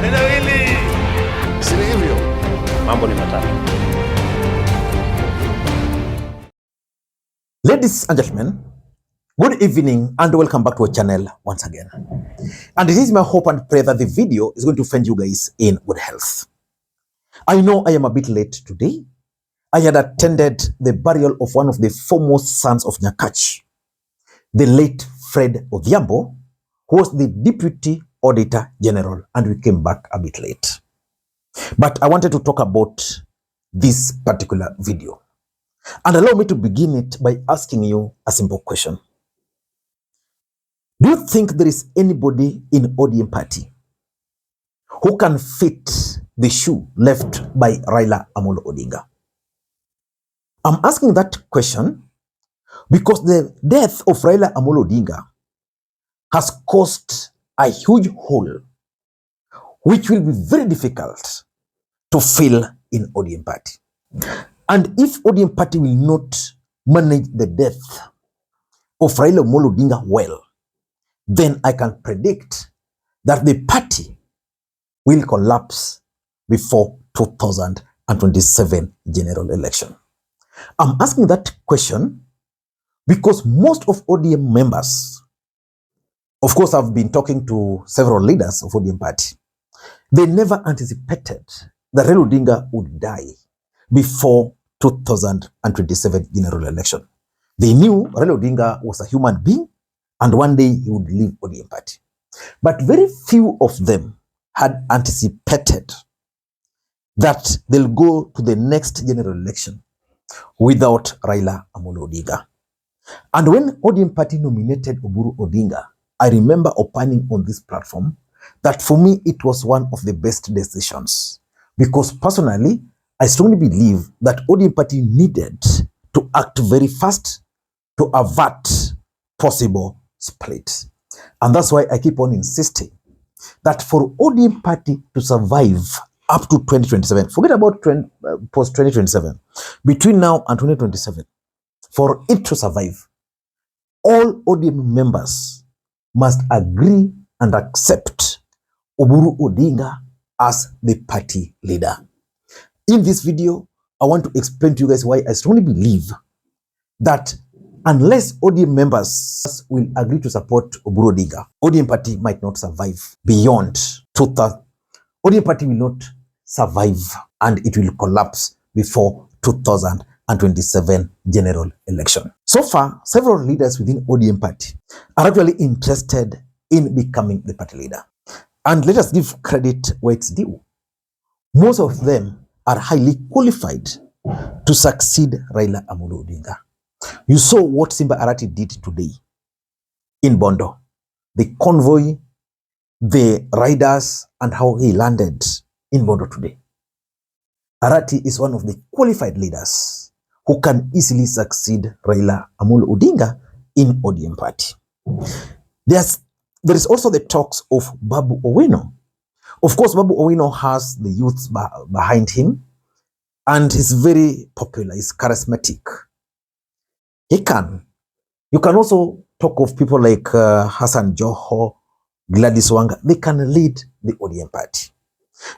Neno hili si hivyo. Mambo ni matatu. Ladies and gentlemen, good evening and welcome back to our channel once again. And it is my hope and prayer that the video is going to find you guys in good health. I know I am a bit late today. I had attended the burial of one of the foremost sons of Nyakach, the late Fred Odhiambo, who was the Deputy Auditor General, and we came back a bit late. But I wanted to talk about this particular video. And allow me to begin it by asking you a simple question. Do you think there is anybody in ODM party who can fit the shoe left by Raila Odinga? I'm asking that question because the death of Raila Odinga has caused a huge hole which will be very difficult to fill in ODM party. And if ODM party will not manage the death of Raila Odinga well, then I can predict that the party will collapse before 2027 general election. I'm asking that question because most of ODM members, of course, I've been talking to several leaders of ODM party, they never anticipated that Raila Odinga would die before 2027 general election. They knew Raila Odinga was a human being and one day he would leave ODM party. But very few of them had anticipated that they'll go to the next general election without Raila Odinga. And when ODM party nominated Oburu Odinga, I remember opining on this platform that for me it was one of the best decisions, because personally I strongly believe that ODM party needed to act very fast to avert possible split. And that's why I keep on insisting that for ODM party to survive up to 2027, forget about post 2027, between now and 2027, for it to survive, all ODM members must agree and accept Oburu Odinga as the party leader. In this video, I want to explain to you guys why I strongly believe that unless ODM members will agree to support Oburu Odinga, ODM party might not survive beyond 2000. ODM party will not survive and it will collapse before 2027 general election. So far, several leaders within ODM party are actually interested in becoming the party leader. And let us give credit where it's due. Most of them are highly qualified to succeed Raila Odinga. You saw what Simba Arati did today in Bondo. The convoy, the riders, and how he landed in Bondo today. Arati is one of the qualified leaders who can easily succeed Raila Odinga in ODM party. There is also the talks of Babu Owino. Of course, Babu Owino has the youth behind him and he's very popular, he's charismatic. You can also talk of people like Hassan Joho, Gladys Wanga. They can lead the ODM party.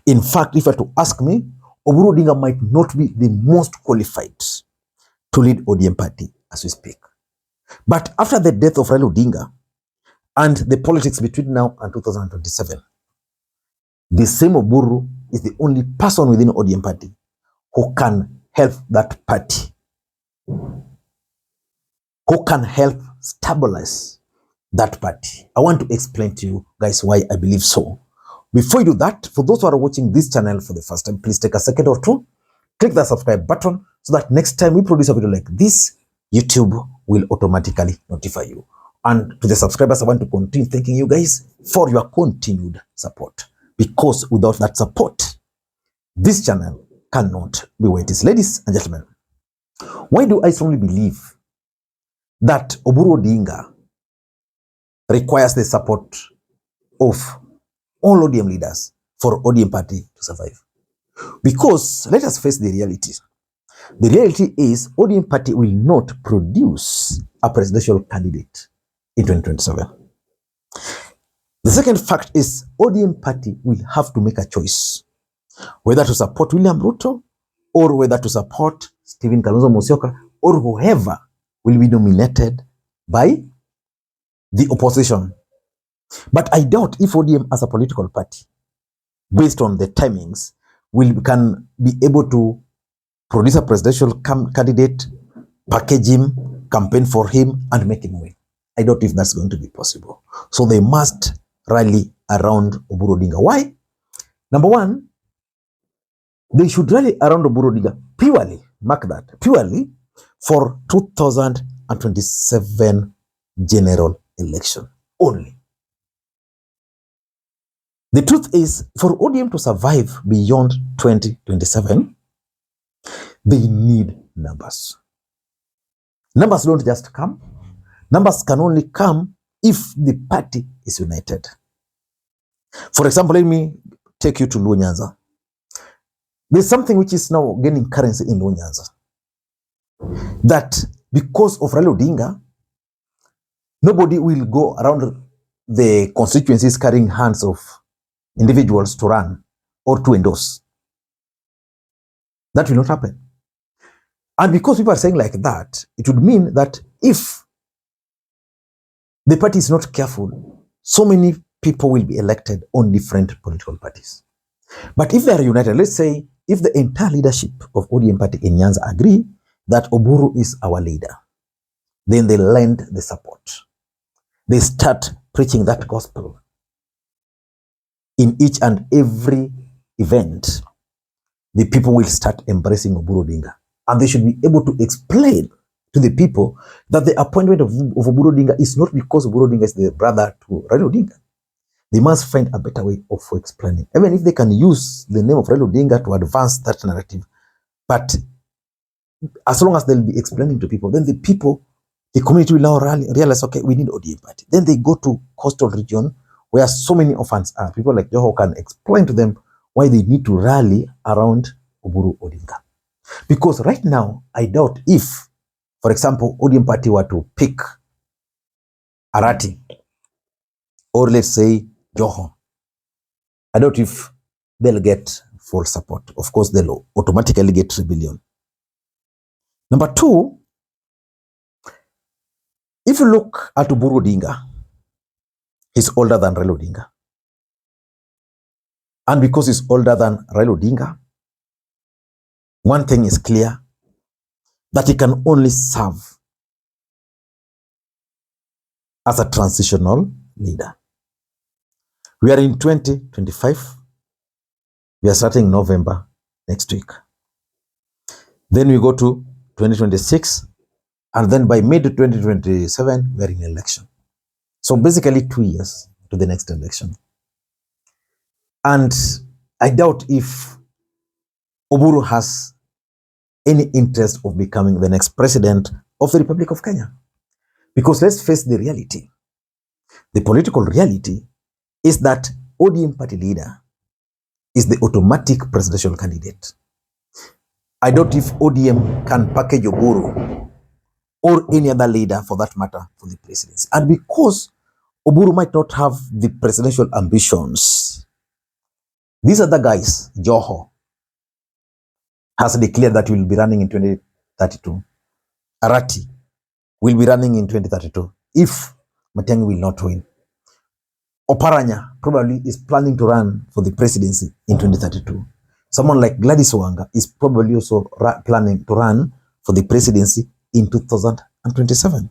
In fact, if you were to ask me, Oburu Odinga might not be the most qualified to lead ODM party as we speak. But after the death of Raila Odinga and the politics between now and 2027, the same Oburu is the only person within ODM party who can help that party, who can help stabilize that party. I want to explain to you guys why I believe so. Before you do that, for those who are watching this channel for the first time, please take a second or two, click the subscribe button so that next time we produce a video like this, YouTube will automatically notify you. And to the subscribers, I want to continue thanking you guys for your continued support, because without that support, this channel cannot be where it is. Ladies and gentlemen, why do I strongly believe that Oburu Odinga requires the support of all ODM leaders for ODM party to survive? Because let us face the reality. The reality is ODM party will not produce a presidential candidate in 2027. The second fact is ODM party will have to make a choice whether to support William Ruto or whether to support Stephen Kalonzo Musyoka or whoever will be nominated by the opposition. But I doubt if ODM as a political party, based on the timings, can be able to produce a presidential candidate, package him, campaign for him, and make him win. I doubt if that's going to be possible. So they must rally around Oburu Odinga. Why? Number one, they should rally around Oburu Odinga purely, mark that, purely for 2027 general election only. The truth is, for ODM to survive beyond 2027, they need numbers. Numbers don't just come. Numbers can only come if the party is united. For example, let me take you to Nyanza. There's something which is now gaining currency in Nyanza. That because of Raila Odinga, nobody will go around the constituencies carrying hands of individuals to run or to endorse. That will not happen. And because people are saying like that, it would mean that if the party is not careful, so many people will be elected on different political parties. But if they are united, let's say if the entire leadership of ODM party in Nyanza agree that Oburu is our leader, then they lend the support. They start preaching that gospel in each and every event. The people will start embracing Oburu Odinga. And they should be able to explain to the people that the appointment of Oburu Odinga is not because Oburu Odinga is the brother to Raila Odinga. They must find a better way of explaining. Even if they can use the name of Raila Odinga to advance that narrative. But as long as they'll be explaining to people, then the people, the community will now realize, okay, we need ODM party. Then they go to coastal region where so many orphans are. People like Joho can explain to them why they need to rally around Oburu Odinga. Because right now, I doubt if, for example, ODM party were to pick Arati, or let's say Joho, I doubt if they'll get full support. Of course, they'll automatically get rebellion. Number two, if you look at Oburu Odinga, he's older than Raila Odinga. And because he's older than Raila Odinga, one thing is clear, that he can only serve as a transitional leader. We are in 2025. We are starting November next week. Then we go to 2026. And then by mid-2027, we are in election. So basically 2 years to the next election. And I doubt if Oburu has any interest of becoming the next president of the Republic of Kenya. Because let's face the reality. The political reality is that ODM party leader is the automatic presidential candidate. I doubt if ODM can package Oburu or any other leader for that matter for the presidency. And because Oburu might not have the presidential ambitions, these other guys, Joho, has declared that he will be running in 2032. Arati will be running in 2032 if Matiang'i will not win. Oparanya probably is planning to run for the presidency in 2032. Someone like Gladys Wanga is probably also planning to run for the presidency in 2027.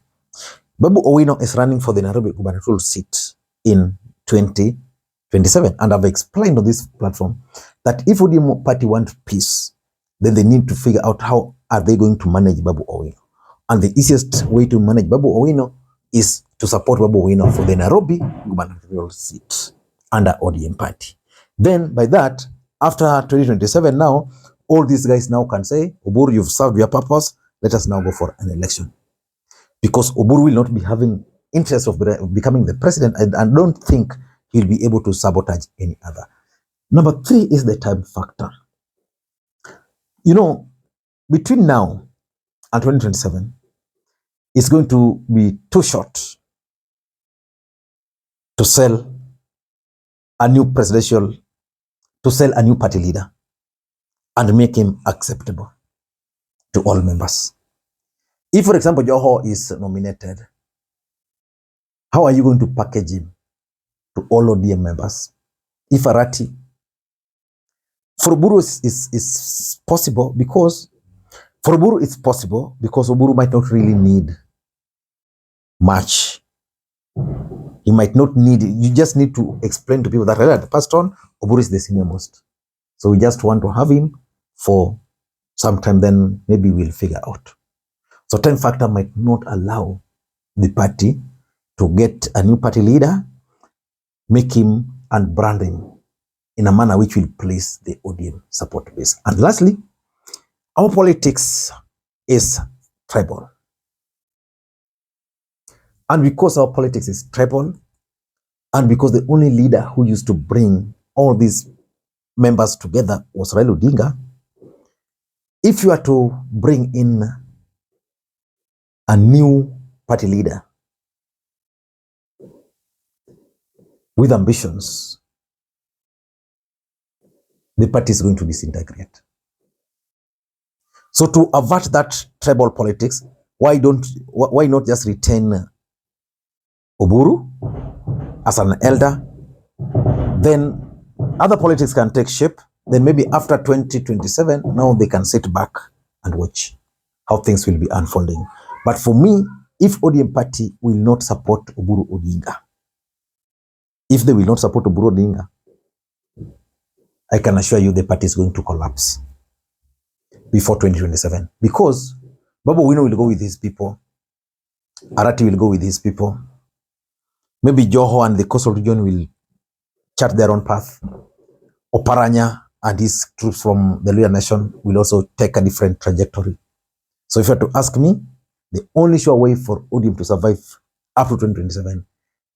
Babu Owino is running for the Nairobi gubernatorial seat in 2027. And I've explained on this platform that if ODM party want peace, then they need to figure out how are they going to manage Babu Owino. And the easiest way to manage Babu Owino is to support Babu Owino for the Nairobi gubernatorial seat under ODM party. Then by that, after 2027 now, all these guys now can say, Oburu, you've served your purpose, let us now go for an election. Because Oburu will not be having interest of becoming the president, and I don't think he'll be able to sabotage any other. Number three is the time factor. You know, between now and 2027, it's going to be too short to sell a new presidential, to sell a new party leader and make him acceptable to all members. If, for example, Joho is nominated, how are you going to package him to all ODM members? If Arati, for Oburu is possible because Oburu might not really need much. He might not need, you just need to explain to people that Raila had passed on, Oburu is the senior most. So we just want to have him for some time, then maybe we'll figure out. So time factor might not allow the party to get a new party leader, make him and brand him in a manner which will place the ODM support base. And lastly, our politics is tribal. And because our politics is tribal, and because the only leader who used to bring all these members together was Raila Odinga, if you are to bring in a new party leader with ambitions, the party is going to disintegrate. So to avert that tribal politics, why not just retain Oburu as an elder? Then other politics can take shape. Then maybe after 2027, now they can sit back and watch how things will be unfolding. But for me, if ODM party will not support Oburu Odinga, if they will not support Oburu Odinga, I can assure you the party is going to collapse before 2027. Because Babu Wino will go with his people, Arati will go with his people, maybe Joho and the coastal region will chart their own path. Oparanya and his troops from the Luya Nation will also take a different trajectory. So if you have to ask me, the only sure way for ODM to survive up to 2027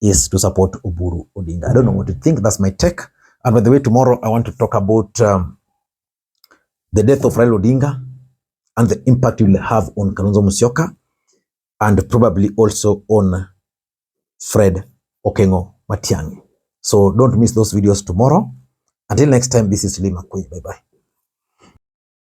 is to support Oburu Odinga. I don't know what to think. That's my take. And by the way, tomorrow I want to talk about the death of Raila Odinga and the impact it will have on Kalonzo Musyoka and probably also on Fred Okengo Matiang'i. So don't miss those videos tomorrow. Until next time, this is Lee Makwiny. Bye-bye.